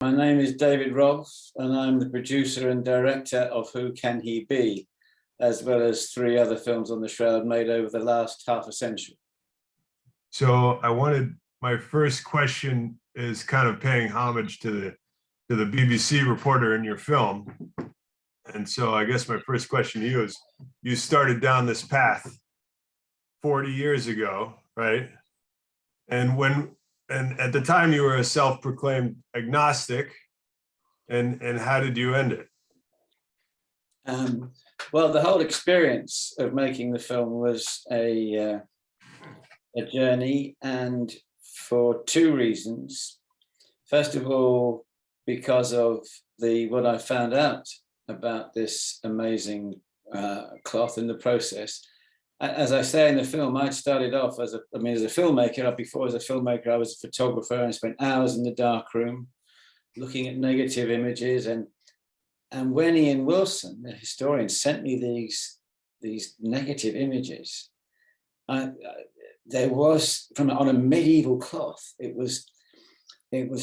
My name is David Rolfe, and I'm the producer and director of Who Can He Be, as well as 3 other films on the Shroud made over the last half a century. So my first question is kind of paying homage to the BBC reporter in your film. And so I guess my first question to you is, you started down this path 40 years ago, right? And at the time you were a self-proclaimed agnostic, and how did you end it? Well, the whole experience of making the film was a journey, and for 2 reasons. First of all, because of what I found out about this amazing cloth in the process. As I say in the film, I'd started off as a filmmaker. Before as a filmmaker, I was a photographer and spent hours in the darkroom looking at negative images. And when Ian Wilson, the historian, sent me these negative images, there was, on a medieval cloth, it was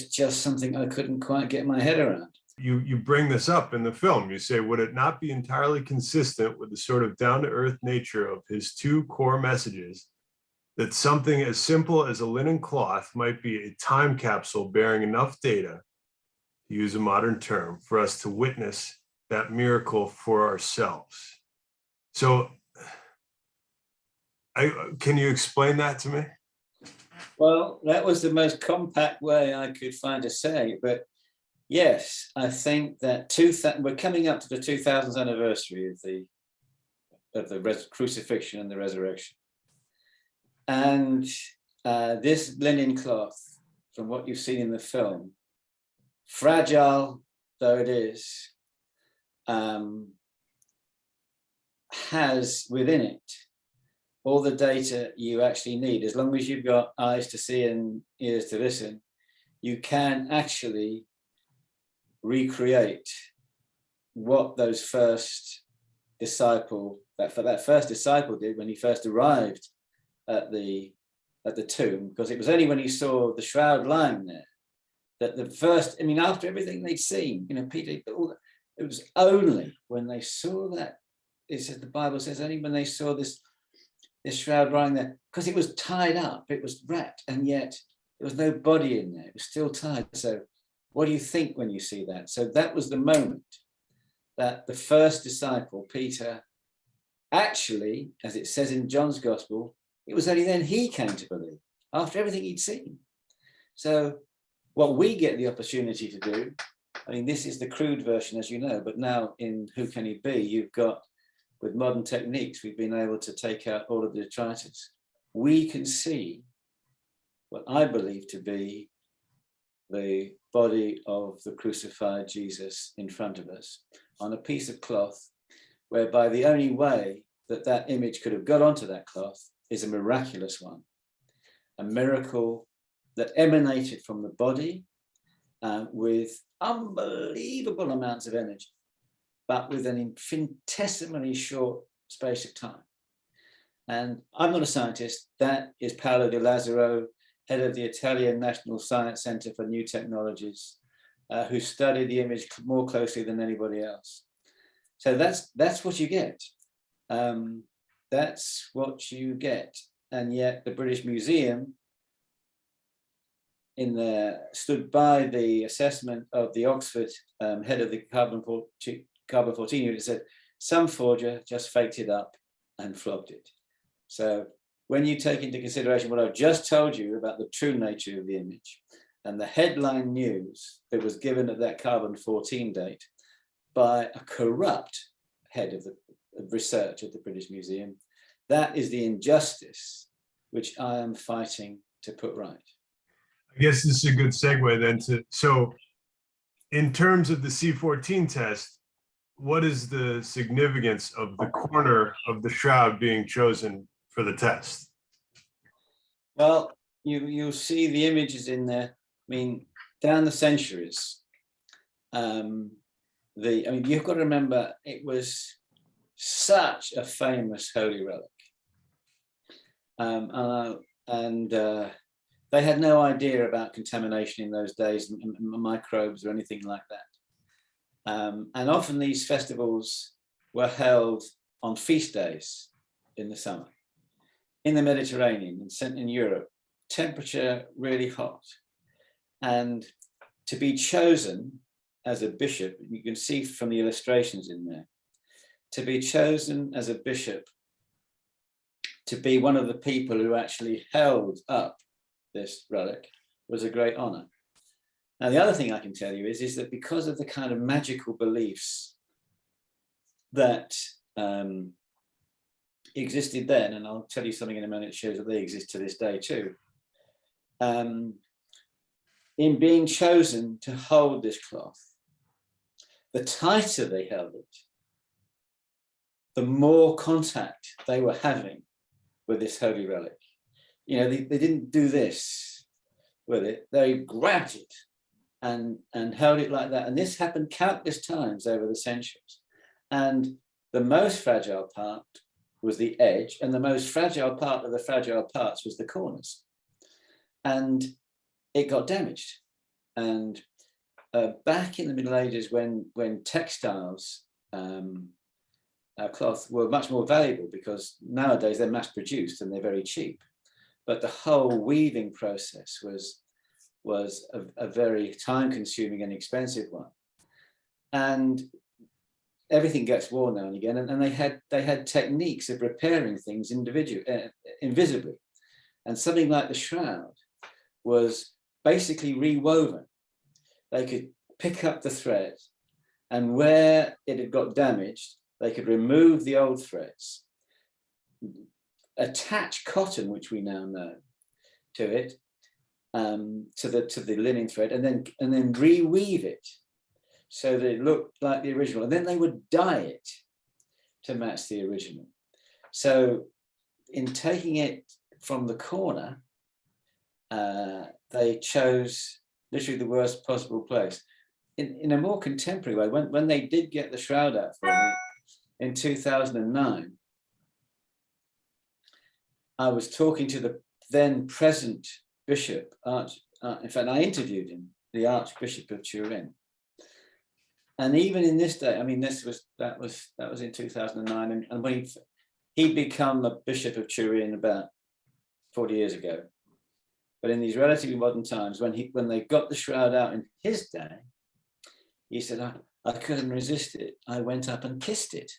just something I couldn't quite get my head around. You bring this up in the film. You say, would it not be entirely consistent with the sort of down-to-earth nature of his 2 core messages that something as simple as a linen cloth might be a time capsule bearing enough data, to use a modern term, for us to witness that miracle for ourselves? So can you explain that to me? Well, that was the most compact way I could find to say, but yes, I think that we're coming up to the 2000th anniversary of the crucifixion and the resurrection. And this linen cloth, from what you've seen in the film, fragile though it is, has within it all the data you actually need. As long as you've got eyes to see and ears to listen, you can actually recreate what that first disciple did when he first arrived at the tomb, because it was only when he saw the shroud lying there that after everything they'd seen, Peter, it was only when they saw that, the Bible says, only when they saw this shroud lying there, because it was tied up, it was wrapped, and yet there was no body in there, it was still tied. So what do you think when you see that? So that was the moment that the first disciple, Peter, actually, as it says in John's gospel, it was only then he came to believe, after everything he'd seen. So what we get the opportunity to do, this is the crude version, as you know, but now in Who Can He Be, you've got, with modern techniques, we've been able to take out all of the detritus. We can see what I believe to be the body of the crucified Jesus in front of us on a piece of cloth, whereby the only way that image could have got onto that cloth is a miraculous one, a miracle that emanated from the body with unbelievable amounts of energy, but with an infinitesimally short space of time. And I'm not a scientist. That is Paolo Di Lazzaro, head of the Italian National Science Center for New Technologies, who studied the image more closely than anybody else. So that's what you get. That's what you get. And yet the British Museum stood by the assessment of the Oxford head of the carbon-14 unit, said some forger just faked it up and flogged it. So when you take into consideration what I've just told you about the true nature of the image and the headline news that was given at that carbon-14 date by a corrupt head of research at the British Museum, that is the injustice which I am fighting to put right. I guess this is a good segue then so in terms of the C14 test, what is the significance of the corner of the shroud being chosen for the test? Well, you'll see the images in there. Down the centuries, you've got to remember, it was such a famous holy relic. they had no idea about contamination in those days, and microbes or anything like that. And often these festivals were held on feast days in the summer, in the Mediterranean, in Europe, temperature really hot. And to be chosen as a bishop, you can see from the illustrations in there, to be chosen as a bishop to be one of the people who actually held up this relic was a great honor. Now, the other thing I can tell you is that because of the kind of magical beliefs that existed then, and I'll tell you something in a minute that shows that they exist to this day too, in being chosen to hold this cloth, the tighter they held it, the more contact they were having with this holy relic. You know, they didn't do this with it, they grabbed it and held it like that. And this happened countless times over the centuries. And the most fragile part was the edge, and the most fragile part of the fragile parts was the corners. And it got damaged. And back in the Middle Ages, when textiles, cloth were much more valuable, because nowadays they're mass produced and they're very cheap. But the whole weaving process was a very time consuming and expensive one. And everything gets worn now and again. And they had techniques of repairing things invisibly. And something like the shroud was basically rewoven. They could pick up the thread, and where it had got damaged, they could remove the old threads, attach cotton, which we now know, to it, to the linen thread, and then reweave it so that it looked like the original. And then they would dye it to match the original. So in taking it from the corner, they chose literally the worst possible place. In a more contemporary way, when they did get the shroud out for me in 2009, I was talking to the then present bishop, in fact, I interviewed him, the Archbishop of Turin. And even in this day, I mean, that was in 2009, and when he'd become a bishop of Turin about 40 years ago. But in these relatively modern times, when they got the shroud out in his day, he said, I couldn't resist it. I went up and kissed it.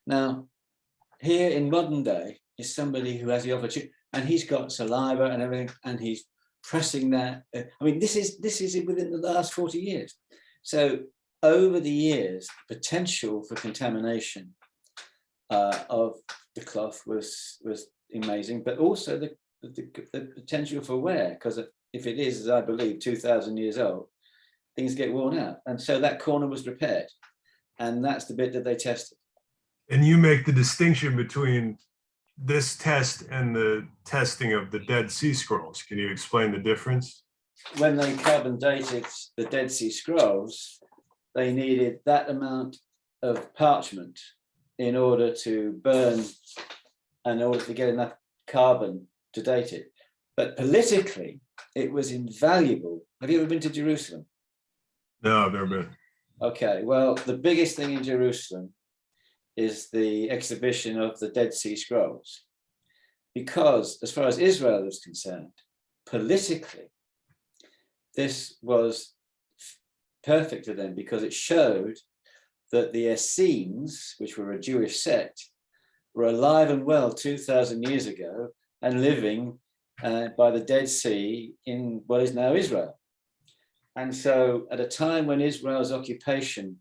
Now, here in modern day is somebody who has the opportunity, and he's got saliva and everything, and he's pressing that. I mean, this is within the last 40 years. So over the years, the potential for contamination of the cloth was amazing, but also the potential for wear, because if it is, as I believe, 2,000 years old, things get worn out. And so that corner was repaired. And that's the bit that they tested. And you make the distinction between this test and the testing of the Dead Sea Scrolls. Can you explain the difference? When they carbon dated the Dead Sea Scrolls, they needed that amount of parchment in order to burn, and in order to get enough carbon to date it. But politically, it was invaluable. Have you ever been to Jerusalem? No, I've never been. Okay, well, the biggest thing in Jerusalem is the exhibition of the Dead Sea Scrolls. Because as far as Israel is concerned, politically, this was perfect to them, because it showed that the Essenes, which were a Jewish sect, were alive and well 2,000 years ago and living by the Dead Sea in what is now Israel. And so at a time when Israel's occupation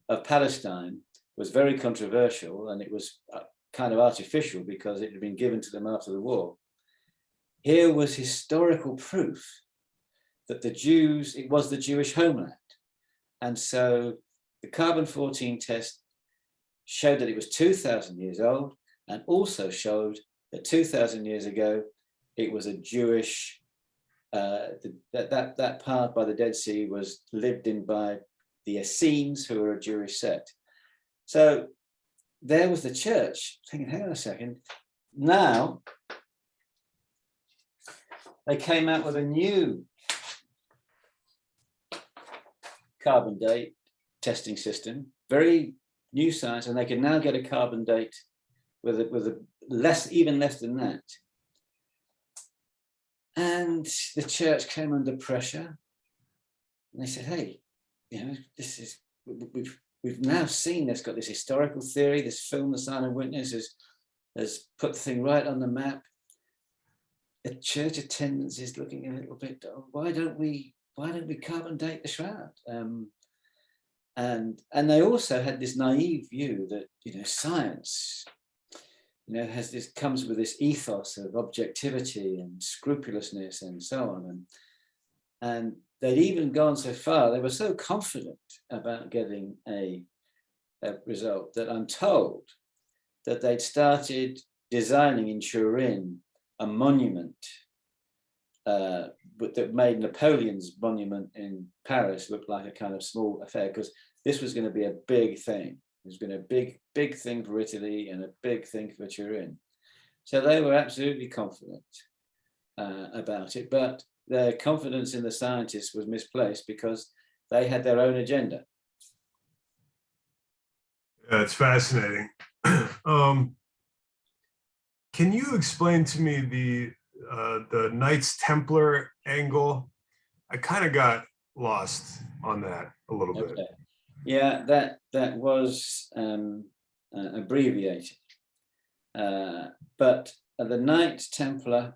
of Palestine was very controversial, and it was kind of artificial because it had been given to them after the war, here was historical proof that it was the Jewish homeland. And so the carbon-14 test showed that it was 2,000 years old, and also showed that 2,000 years ago, it was a Jewish, that part by the Dead Sea was lived in by the Essenes, who were a Jewish sect. So there was the church thinking, hang on a second, now they came out with a new carbon date testing system, very new science, and they can now get a carbon date with a less, even less than that. And the church came under pressure, and they said, "Hey, you know, this is we've now seen this, got this historical theory, this film, The Silent Witness, has put the thing right on the map. The church attendance is looking a little bit. Why don't we carbon date the shroud?" And they also had this naive view that, you know, science, you know, comes with this ethos of objectivity and scrupulousness and so on. And they'd even gone so far, they were so confident about getting a result that I'm told that they'd started designing in Turin a monument that made Napoleon's monument in Paris look like a kind of small affair, because this was going to be a big thing. It was going to be a big thing for Italy and a big thing for Turin. So they were absolutely confident about it, but their confidence in the scientists was misplaced because they had their own agenda. That's fascinating. Can you explain to me the Knights Templar angle? I kind of got lost on that a little bit. Yeah, that was abbreviated, but the Knight Templar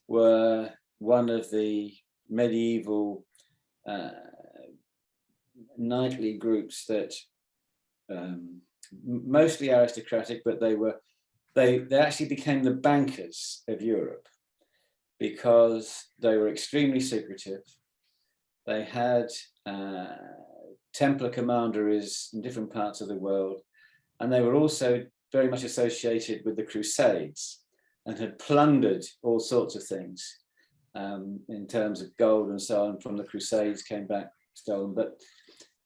were one of the medieval knightly groups that mostly aristocratic, but they actually became the bankers of Europe because they were extremely secretive. They had Templar commanderies in different parts of the world, and they were also very much associated with the Crusades and had plundered all sorts of things in terms of gold and so on from the Crusades, came back stolen. But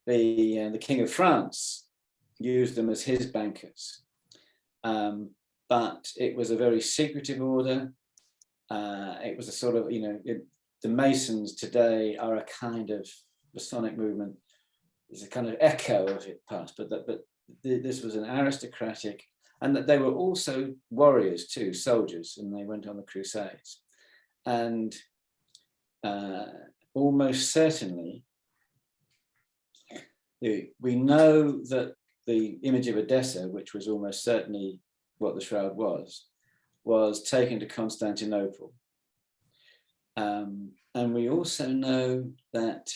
the King of France used them as his bankers. But it was a very secretive order. It was a sort of, you know, the Masons today are a kind of Masonic movement, is a kind of echo of it past, but this was an aristocratic, and that they were also warriors too, soldiers, and they went on the Crusades. And almost certainly, we know that the image of Edessa, which was almost certainly what the shroud was taken to Constantinople. And we also know that,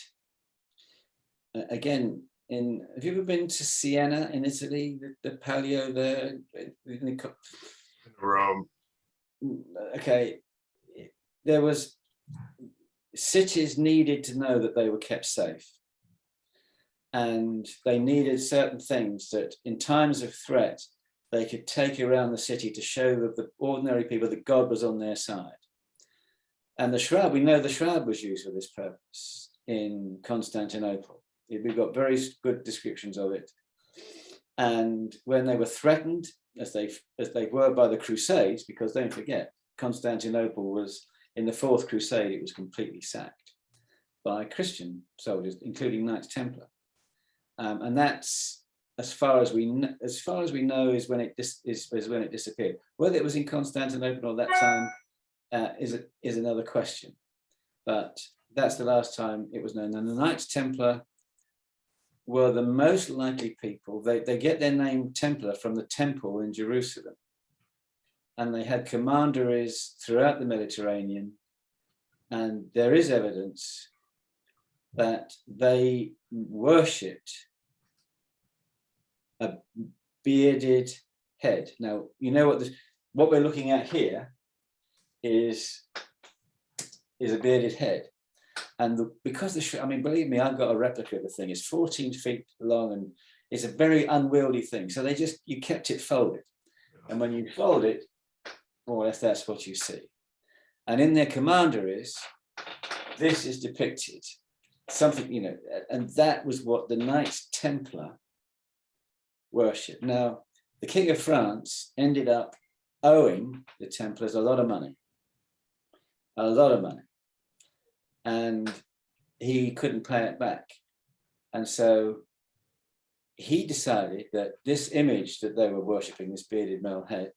again, have you ever been to Siena in Italy, the Palio there? In Rome. Okay, there was, cities needed to know that they were kept safe. And they needed certain things that in times of threat, they could take around the city to show the ordinary people that God was on their side. And the shroud, we know the shroud was used for this purpose in Constantinople. We've got very good descriptions of it. And when they were threatened, as they were by the Crusades, because don't forget, Constantinople was, in the Fourth Crusade, it was completely sacked by Christian soldiers, including Knights Templar. And that's, as far as we know, is when it disappeared. Whether it was in Constantinople or that time is another question. But that's the last time it was known. And the Knights Templar were the most likely people. They get their name Templar from the temple in Jerusalem. And they had commanderies throughout the Mediterranean. And there is evidence that they worshipped a bearded head. Now, you know what we're looking at here is a bearded head. And because I mean, believe me, I've got a replica of the thing. It's 14 feet long and it's a very unwieldy thing. So you kept it folded. And when you fold it, more or less that's what you see. And in their commanderies, this is depicted. Something, you know, and that was what the Knights Templar worship. Now, the King of France ended up owing the Templars a lot of money. a lot of money, and he couldn't pay it back. And so he decided that this image that they were worshipping, this bearded male head,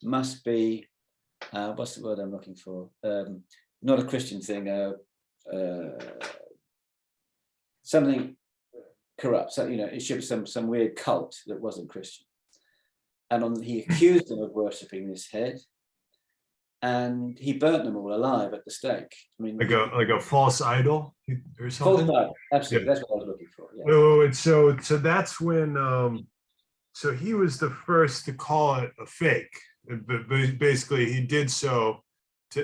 must be, what's the word I'm looking for? Not a Christian thing, something corrupt. So, it should be some weird cult that wasn't Christian. And he accused them of worshipping this head, and he burnt them all alive at the stake. I mean, like a false idol or something. False idol, absolutely. Yeah. That's what I was looking for. Yeah. Oh, so that's when so he was the first to call it a fake, but basically he did so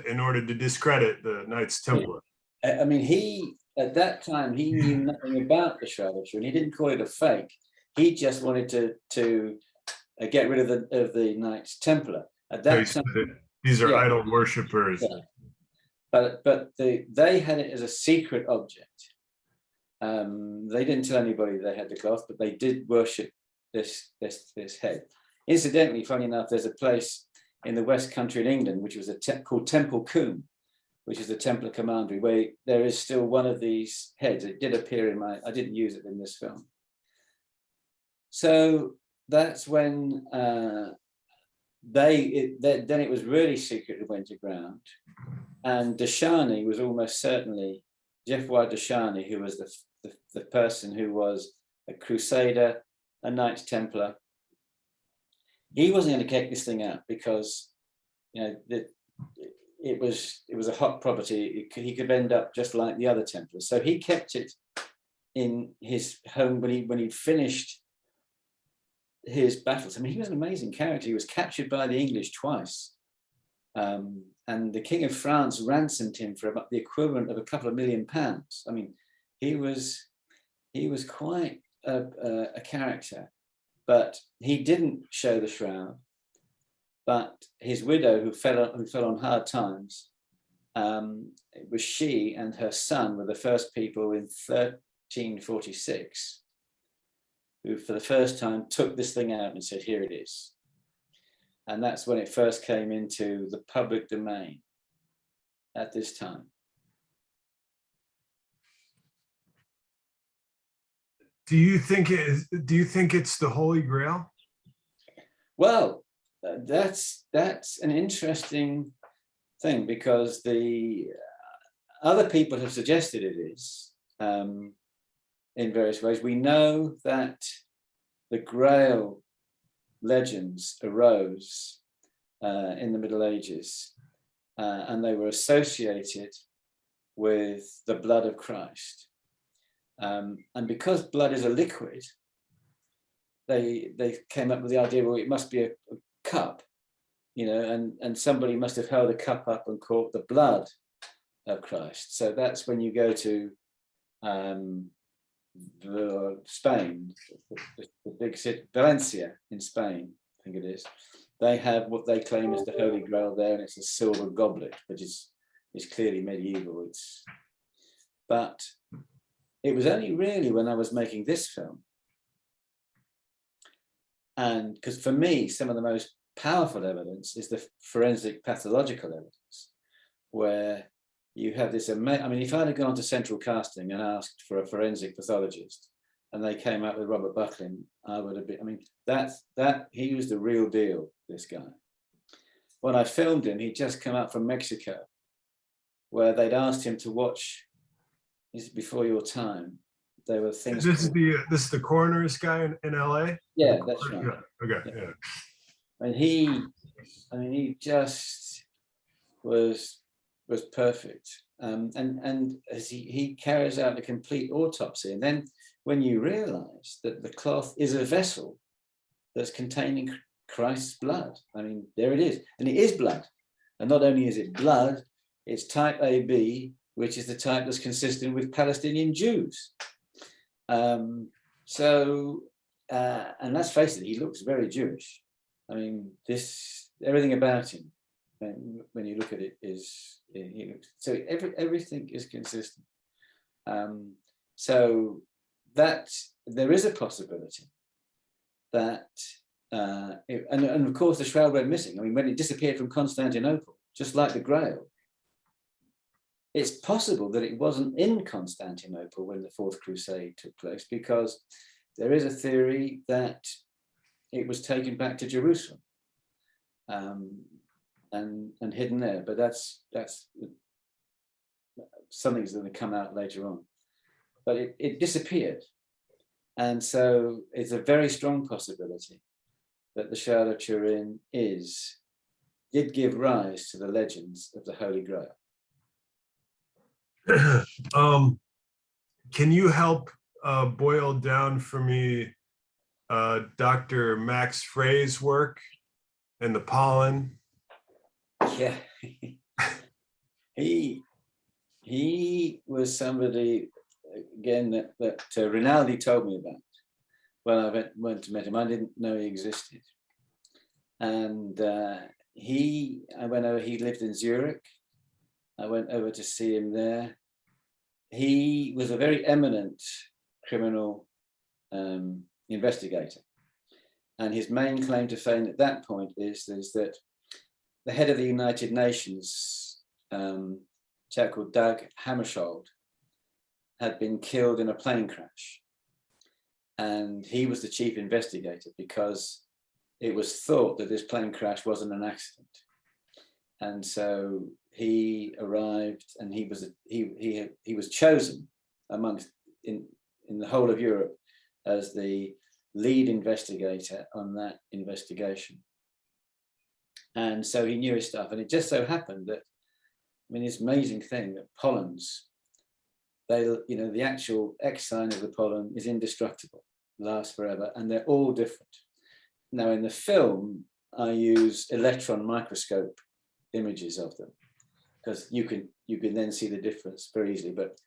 in order to discredit the Knights Templar. I mean, at that time he knew nothing about the Shroud of Turin. He didn't call it a fake. He just wanted to get rid of the Knights Templar. At that time, these are idol worshippers. Yeah. But they had it as a secret object. They didn't tell anybody they had the cloth, but they did worship this head. Incidentally, funny enough, there's a place in the West Country in England which was called Temple Combe, which is the Templar commandery, where there is still one of these heads. It did appear I didn't use it in this film. So that's when then it was really secretly went to ground, and Deshani was almost certainly Geoffroy Deshani, who was the person who was a crusader, a Knights Templar. He wasn't going to kick this thing out because it was a hot property. He could end up just like the other Templars. So he kept it in his home when he finished his battles. I mean, he was an amazing character. He was captured by the English twice, and the King of France ransomed him for about the equivalent of £2 million. I mean, he was quite a character, but he didn't show the shroud. But his widow, who fell on hard times, it was she and her son were the first people in 1346 who for the first time took this thing out and said, here it is. And that's when it first came into the public domain at this time. Do you think it's the Holy Grail? Well, that's an interesting thing, because the other people have suggested it is in various ways. We know that the Grail legends arose in the Middle Ages, and they were associated with the blood of Christ. And because blood is a liquid, they came up with the idea, well, it must be a cup, and somebody must have held a cup up and caught the blood of Christ. So that's when you go to Spain, the big city, Valencia in Spain, I think it is. They have what they claim is the Holy Grail there, and it's a silver goblet, which is clearly medieval. But it was only really when I was making this film, and because for me, some of the most powerful evidence is the forensic pathological evidence, where you have this I mean, if I'd have gone to Central Casting and asked for a forensic pathologist, and they came up with Robert Buckland, I would have been, I mean, that he was the real deal, this guy. When I filmed him, he'd just come up from Mexico, where they'd asked him to watch This Is Before Your Time. There were things. This is the coroner's guy in LA? Yeah, that's right. Yeah. Okay. Yeah. And he just was perfect. And as he carries out a complete autopsy, and then when you realize that the cloth is a vessel that's containing Christ's blood, I mean, there it is, and it is blood. And not only is it blood, it's type AB, which is the type that's consistent with Palestinian Jews. And let's face it, he looks very Jewish. I mean, everything about him, when you look at it, he looks, so everything is consistent. So that there is a possibility that, and of course the shroud went missing. I mean, when it disappeared from Constantinople, just like the Grail, it's possible that it wasn't in Constantinople when the Fourth Crusade took place, because there is a theory that it was taken back to Jerusalem and hidden there. But that's something's going to come out later on. But it disappeared, and so it's a very strong possibility that the Shroud of Turin did give rise to the legends of the Holy Grail. Can you help boil down for me Dr. Max Frey's work and the pollen? Yeah, he was somebody, again, that Rinaldi told me about when I went to meet him. I didn't know he existed. And I went over, he lived in Zurich. I went over to see him there. He was a very eminent criminal investigator. And his main claim to fame at that point is that the head of the United Nations, a chap called Dag Hammarskjöld, had been killed in a plane crash. And he was the chief investigator because it was thought that this plane crash wasn't an accident. And so he arrived, and he was chosen amongst in the whole of Europe as the lead investigator on that investigation. And so he knew his stuff. And it just so happened that, I mean, this amazing thing that pollens, the actual X sign of the pollen is indestructible, lasts forever, and they're all different. Now, in the film, I use electron microscope images of them, because you can then see the difference very easily. But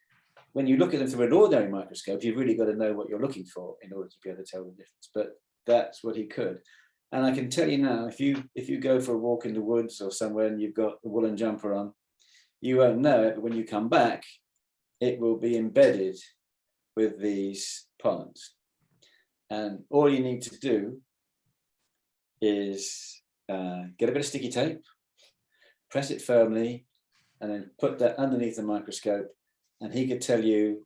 when you look at them through an ordinary microscope, you've really got to know what you're looking for in order to be able to tell the difference. But that's what he could. And I can tell you now, if you go for a walk in the woods or somewhere and you've got a woolen jumper on, you won't know it, but when you come back, it will be embedded with these pollens. And all you need to do is get a bit of sticky tape, press it firmly, and then put that underneath the microscope, and he could tell you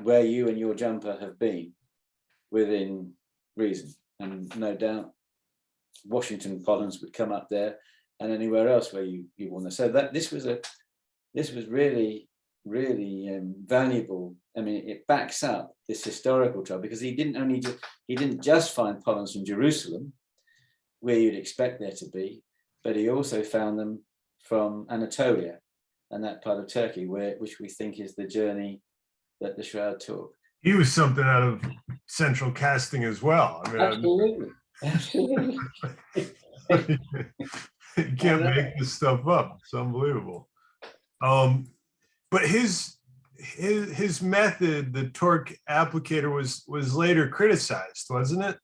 where you and your jumper have been within reason. And no doubt Washington pollens would come up there, and anywhere else where you want to. So that this was really valuable. I mean, it backs up this historical trial, because he didn't just find pollens from Jerusalem, where you'd expect there to be, but he also found them from Anatolia and that part of Turkey, which we think is the journey that the Shroud took. He was something out of central casting as well. I mean, Absolutely. you can't make this stuff up. It's unbelievable. But his method, the torque applicator, was later criticized, wasn't it?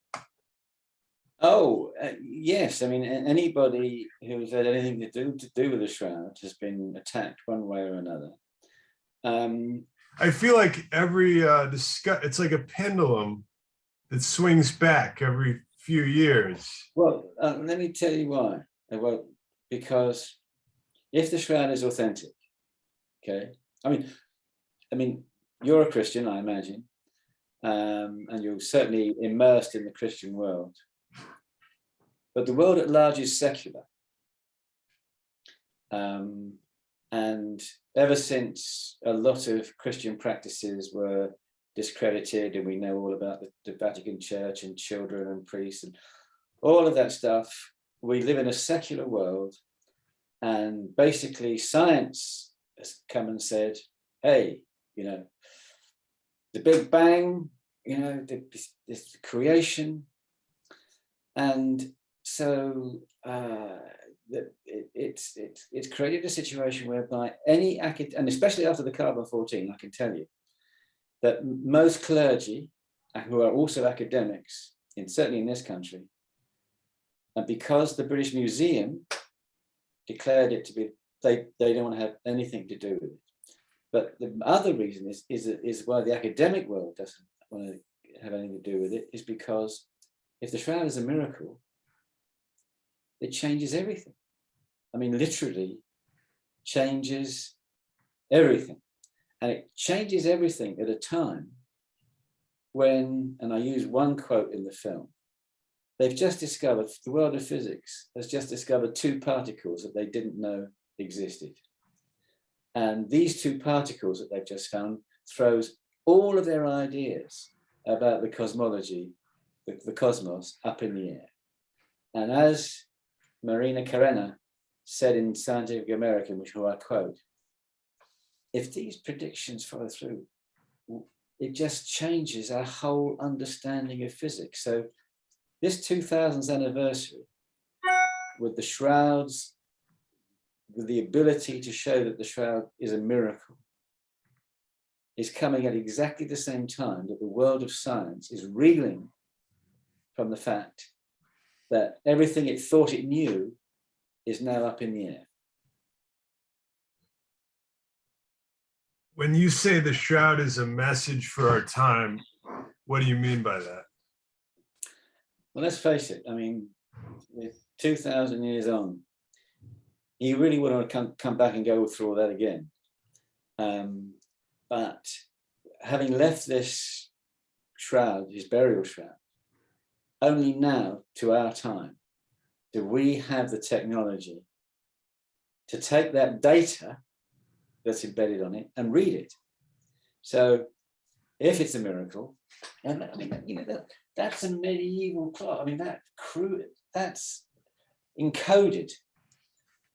Oh, yes. I mean, anybody who's had anything to do with the Shroud has been attacked one way or another. I feel like every it's like a pendulum that swings back every few years. Well, let me tell you why. Well, because if the Shroud is authentic, okay. I mean, you're a Christian, I imagine, and you're certainly immersed in the Christian world. But the world at large is secular. And ever since a lot of Christian practices were discredited, and we know all about the Vatican Church and children and priests and all of that stuff, we live in a secular world. And basically science has come and said, hey, the Big Bang, this creation. And so it's created a situation whereby any academic, and especially after the carbon-14, I can tell you that most clergy, who are also academics, certainly in this country, and because the British Museum declared it to be, they don't want to have anything to do with it. But the other reason is why the academic world doesn't want to have anything to do with it, is because if the Shroud is a miracle, it changes everything. I mean, literally changes everything. And it changes everything at a time when, and I use one quote in the film, they've just discovered, the world of physics has just discovered 2 particles that they didn't know existed. And these 2 particles that they've just found throws all of their ideas about the cosmology, the cosmos, up in the air. And as Marina Karenina said in Scientific American, which I quote, if these predictions follow through, it just changes our whole understanding of physics. So this 2000th anniversary, with the shrouds, with the ability to show that the shroud is a miracle, is coming at exactly the same time that the world of science is reeling from the fact that everything it thought it knew is now up in the air. When you say the shroud is a message for our time, what do you mean by that? Well, let's face it. I mean, with 2,000 years on, you really want to come back and go through all that again. But having left this shroud, his burial shroud, only now to our time do we have the technology to take that data that's embedded on it and read it. So if it's a miracle, and I mean, you know, that's a medieval clock. I mean, that's encoded.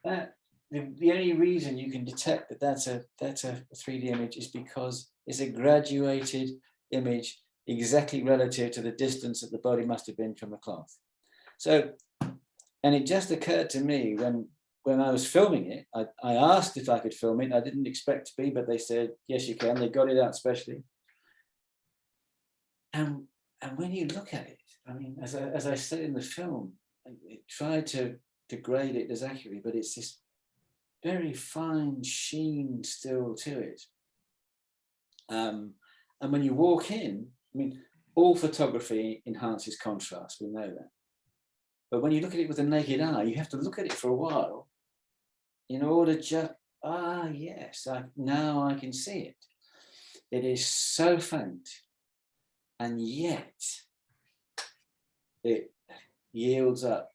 That the only reason you can detect that that's a 3D image is because it's a graduated image exactly relative to the distance that the body must have been from the cloth. So, and it just occurred to me when I was filming it, I asked if I could film it. I didn't expect to be, but they said, yes, you can. They got it out specially. And when you look at it, I mean, as I said in the film, it tried to grade it as accurately, but it's this very fine sheen still to it. And when you walk in, I mean, all photography enhances contrast, we know that. But when you look at it with the naked eye, you have to look at it for a while in order just, yes, now I can see it. It is so faint, and yet it yields up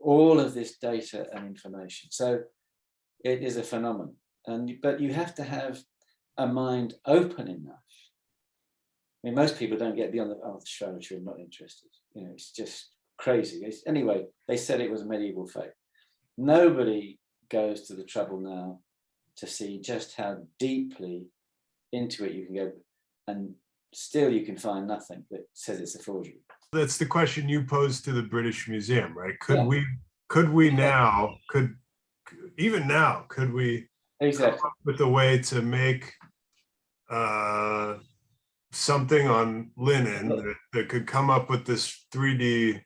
all of this data and information. So it is a phenomenon, but you have to have a mind open enough. I mean, most people don't get beyond the Shroud of Turin, not interested. You know, it's just crazy. Anyway, they said it was a medieval faith. Nobody goes to the trouble now to see just how deeply into it you can go, and still you can find nothing that says it's a forgery. That's the question you posed to the British Museum, right? Could Yeah. we now, even now, could we Exactly. come up with a way to make something on linen that could come up with this 3D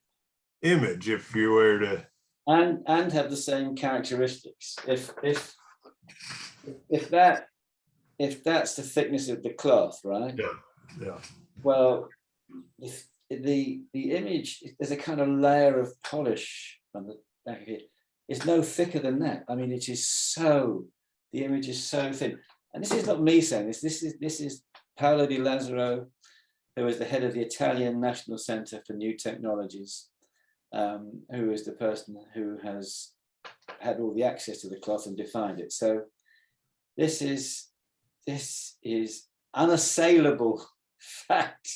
image if you were to, and have the same characteristics? If that's the thickness of the cloth, right? yeah. Well, if the image, there's a kind of layer of polish on the back of it. It's no thicker than that. I mean, it is so, the image is so thin. And this is not me saying this. This is Paolo Di Lazzaro, who is the head of the Italian National Center for New Technologies, who is the person who has had all the access to the cloth and defined it. So this is unassailable fact.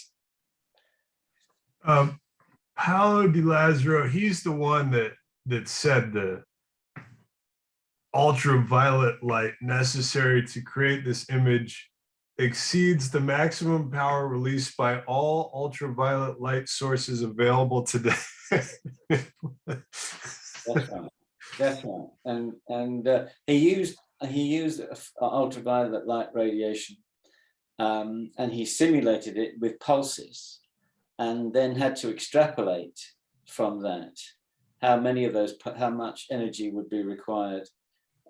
Paolo Di Lazzaro, he's the one that said the ultraviolet light necessary to create this image exceeds the maximum power released by all ultraviolet light sources available today. That's right. That's right. And he used ultraviolet light radiation, and he simulated it with pulses, and then had to extrapolate from that how much energy would be required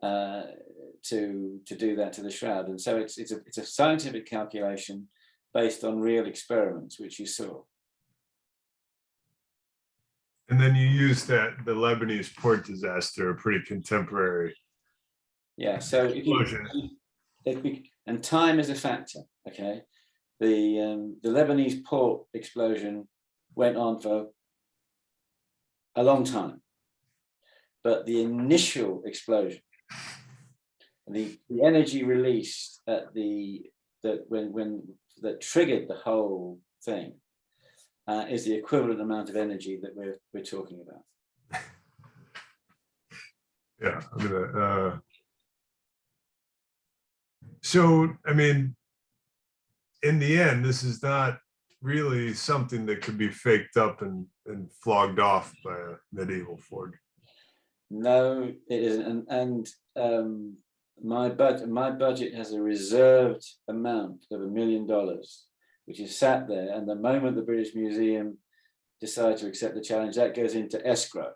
to do that to the shroud. And so it's a scientific calculation based on real experiments, which you saw. And then you use the Lebanese port disaster, a pretty contemporary Yeah. So if Explosion. and time is a factor. Okay. The Lebanese port explosion went on for a long time, but the initial explosion, the energy released at that triggered the whole thing, is the equivalent amount of energy that we're talking about. Yeah, I'm gonna, so I mean, in the end, this is not really something that could be faked up and flogged off by a medieval forger. No, it isn't. And my budget has a reserved amount of $1 million, which is sat there. And the moment the British Museum decide to accept the challenge, that goes into escrow,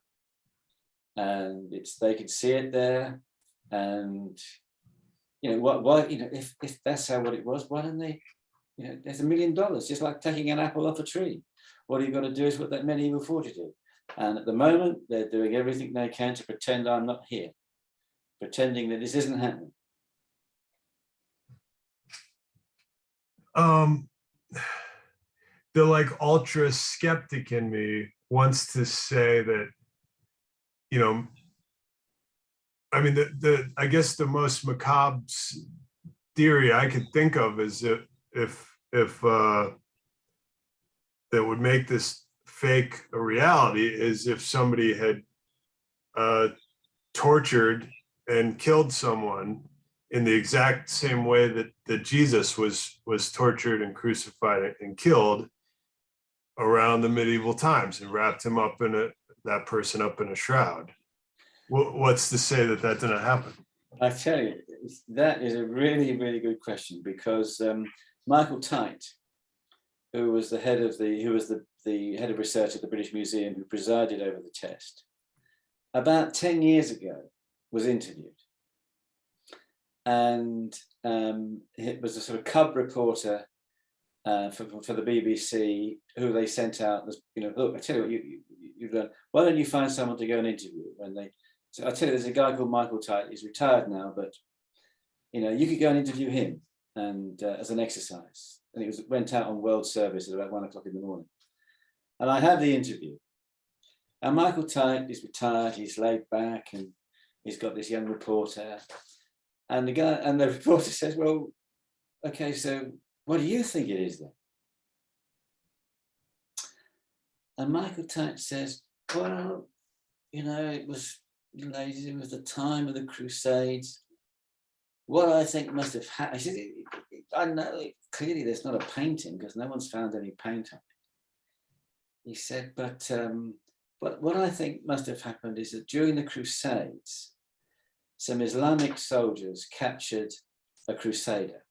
and they can see it there. And why if that's what it was, why don't they? There's $1 million, just like taking an apple off a tree. All you've got to do is what that medieval forger did. And at the moment, they're doing everything they can to pretend I'm not here, pretending that this isn't happening. The like ultra skeptic in me wants to say that, I mean, I guess the most macabre theory I could think of is if that would make this fake a reality is if somebody had tortured and killed someone in the exact same way that Jesus was tortured and crucified and killed around the medieval times, and wrapped him up that person up in a shroud. What's to say that didn't happen? I tell you, that is a really, really good question, because Michael Tite, who was the head of head of research at the British Museum, who presided over the test, about 10 years ago was interviewed. And it was a sort of cub reporter for the BBC, who they sent out as, look, I tell you what, you've done, why don't you find someone to go and interview? So I tell you, there's a guy called Michael Tite, he's retired now, but you could go and interview him, and as an exercise. And it went out on World Service at about 1 o'clock in the morning. And I had the interview. And Michael Tite is retired, he's laid back, and he's got this young reporter. And the reporter says, well, okay, so what do you think it is then? And Michael Tite says, well, it was the time of the Crusades. What I think must have happened, I know clearly there's not a painting because no one's found any paint on it. He said, but what I think must have happened is that during the Crusades, some Islamic soldiers captured a crusader,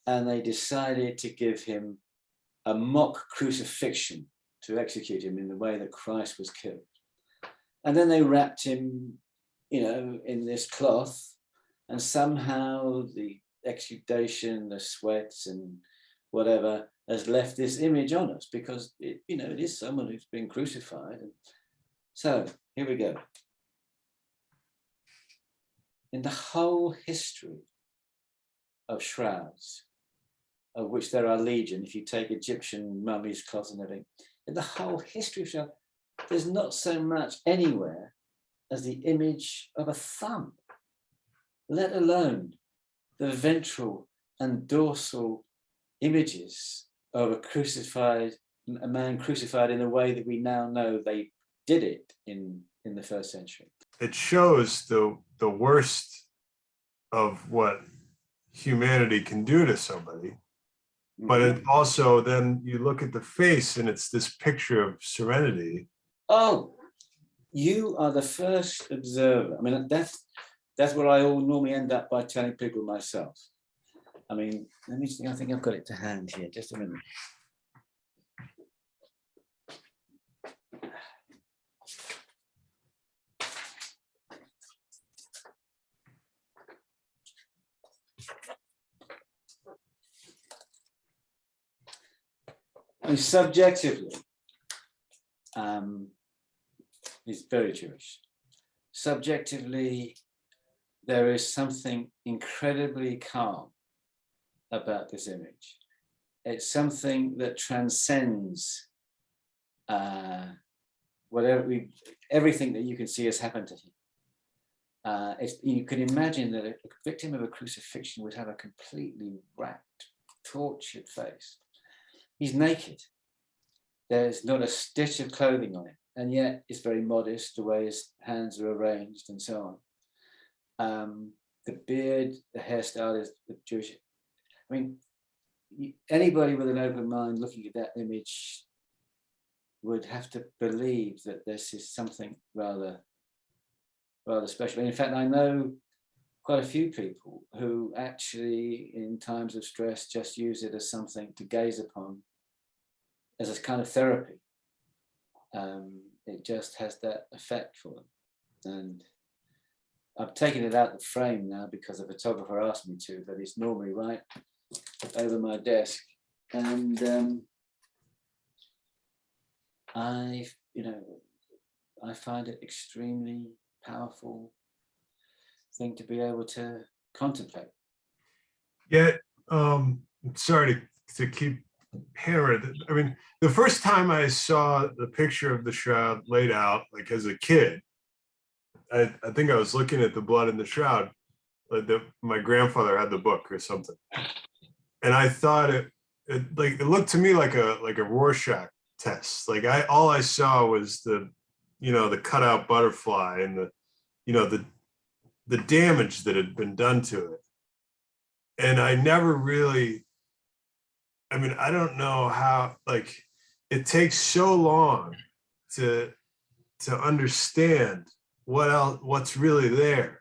and they decided to give him a mock crucifixion to execute him in the way that Christ was killed. And then they wrapped him, in this cloth, and somehow the exudation, the sweats and whatever has left this image on us, because it is someone who's been crucified. And so here we go. In the whole history of shrouds, of which there are legion, if you take Egyptian mummies, cloths and everything, in the whole history of shrouds, there's not so much anywhere as the image of a thumb, let alone the ventral and dorsal images of a man crucified in a way that we now know they did it in the 1st century. It shows the worst of what humanity can do to somebody. But it also, then you look at the face and it's this picture of serenity. Oh, you are the first observer. I mean, that's what I normally end up by telling people myself. I mean, let me see, I think I've got it to hand here, just a minute. And subjectively, he's very Jewish. Subjectively, there is something incredibly calm about this image. It's something that transcends everything that you can see has happened to him. You can imagine that a victim of a crucifixion would have a completely racked, tortured face. He's naked. There's not a stitch of clothing on him, and yet it's very modest the way his hands are arranged and so on. The beard, the hairstyle is the Jewish. I mean, anybody with an open mind looking at that image would have to believe that this is something rather special. And in fact, I know quite a few people who actually, in times of stress, just use it as something to gaze upon, as a kind of therapy. It just has that effect for them. And I've taken it out of the frame now because a photographer asked me to, but it's normally right over my desk. And I find it extremely powerful thing to be able to contemplate. Yeah, sorry to keep hammering it. I mean, the first time I saw the picture of the shroud laid out, like as a kid, I think I was looking at the blood in the shroud. Like my grandfather had the book or something, and I thought it looked to me like a Rorschach test. Like all I saw was the cutout butterfly and the damage that had been done to it. And I never really, I mean, I don't know how, like, it takes so long to understand what's really there.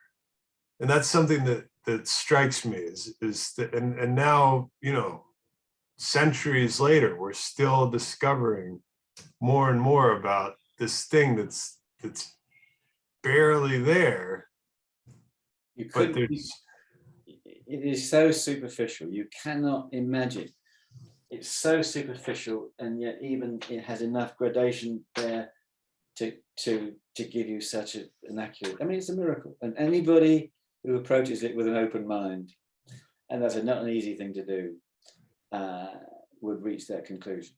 And that's something that strikes me is that, and now, centuries later, we're still discovering more and more about this thing that's barely there. It is so superficial. You cannot imagine. It's so superficial, and yet even it has enough gradation there to give you such an accurate. I mean, it's a miracle, and anybody who approaches it with an open mind, and that's not an easy thing to do, would reach that conclusion.